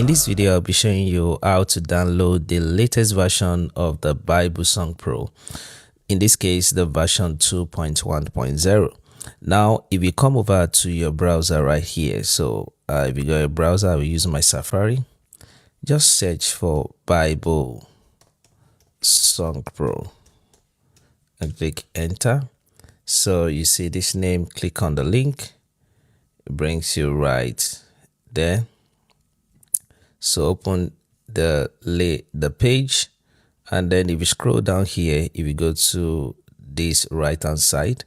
In this video, I'll be showing you how to download the latest version of the Bible Song Pro. In this case, the version 2.1.0. Now, if you come over to your browser right here, so if you go to a browser, I will use my Safari. Just search for Bible Song Pro and click enter. So you see this name, click on the link. It brings you right there. So open the page, and then if you scroll down here, if you go to this right hand side,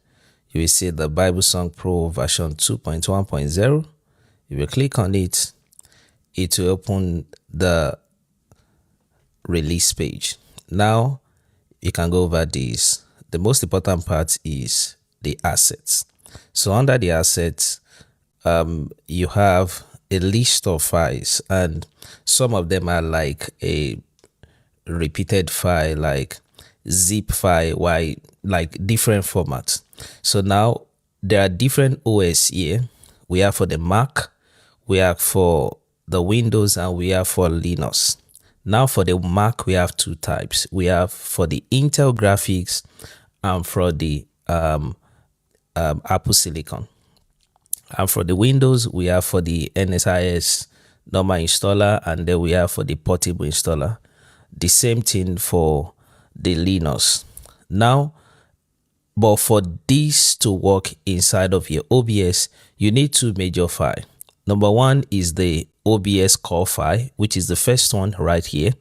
you will see the Bible Song Pro version 2.1.0. If you click on it, it will open the release page. Now you can go over this. The most important part is the assets. So under the assets, you have a list of files, and some of them are like a repeated file, like zip file, like different formats. So now there are different OS here. We have for the Mac, we have for the Windows, and we have for Linux. Now for the Mac, we have two types. We have for the Intel graphics and for the Apple Silicon. And for the Windows, we have for the NSIS normal installer, and then we have for the portable installer. The same thing for the Linux. Now, but for this to work inside of your OBS, you need two major files. Number one is the OBS core file, which is the first one right here.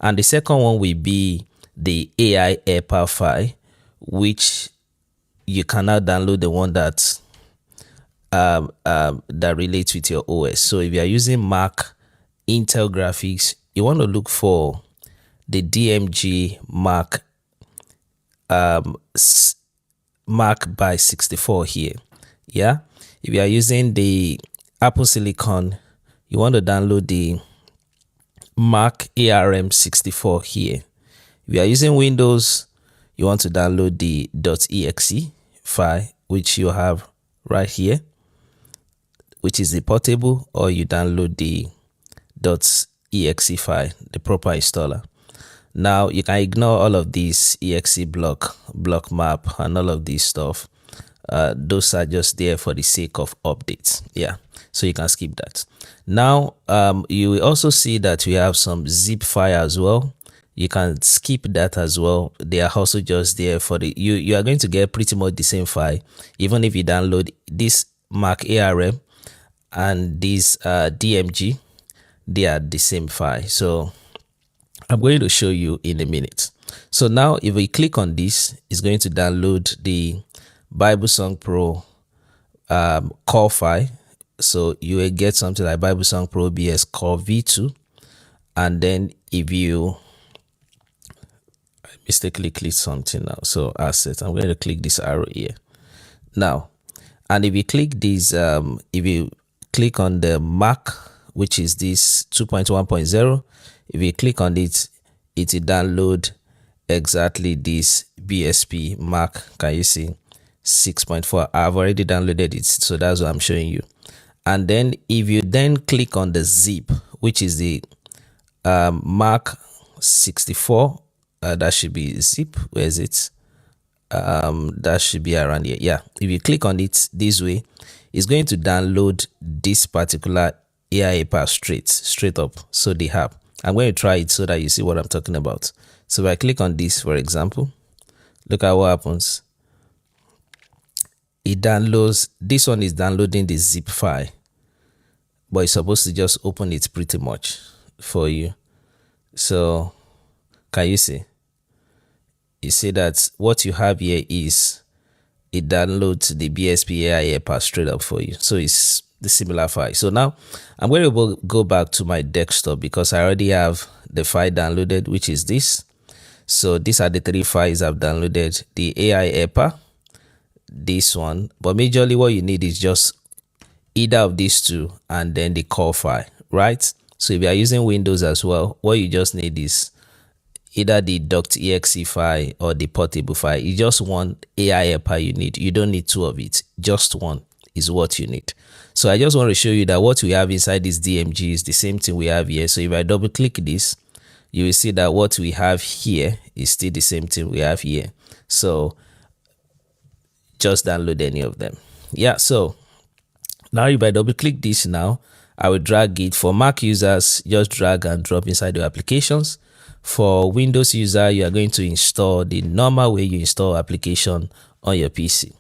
And the second one will be the AI helper file, which you can now download the one that relates with your OS. So if you are using Mac Intel graphics, you want to look for the DMG Mac by 64 here. Yeah. If you are using the Apple Silicon, you want to download the Mac ARM 64 here. If you are using Windows, you want to download the .exe file, which you have right here, which is the portable, or you download the .exe file, the proper installer. Now you can ignore all of these exe block map and all of this stuff. Those are just there for the sake of updates. Yeah, so you can skip that. Now you will also see that we have some zip file as well. You can skip that as well. They are also just there for the you are going to get pretty much the same file, even if you download this Mac ARM and this DMG, they are the same file. So I'm going to show you in a minute. So now if we click on this, it's going to download the Bible Song Pro core file. So you will get something like Bible Song Pro OBS core v2. And then if you mistakenly click something now, so assets, I'm going to click this arrow here now. And if you click this, if you click on the Mac, which is this 2.1.0, if you click on it, it will download exactly this BSP Mac. Can you see 6.4? I've already downloaded it, so that's what I'm showing you. And then if you then click on the zip, which is the Mac 64, that should be zip. Where is it? That should be around here. Yeah, if you click on it this way, it's going to download this particular AI path straight up. So they have. I'm going to try it so that you see what I'm talking about. So if I click on this, for example, look at what happens. It downloads. This one is downloading the zip file, but it's supposed to just open it pretty much for you. So can you see? You see that what you have here is it downloads the BSP AI path straight up for you. So it's the similar file. So now I'm going to go back to my desktop because I already have the file downloaded, which is this. So these are the three files I've downloaded: the AI helper, this one, but majorly what you need is just either of these two and then the core file, right? So if you are using Windows as well, what you just need is either the .exe file or the portable file. You just want AI helper you need. You don't need two of it, just one. is what you need. So I just want to show you that what we have inside this DMG is the same thing we have here. So if I double click this, you will see that what we have here is still the same thing we have here. So just download any of them. Yeah, so now if I double click this now, I will drag it. For Mac users, just drag and drop inside your applications. For Windows user, you are going to install the normal way you install application on your PC.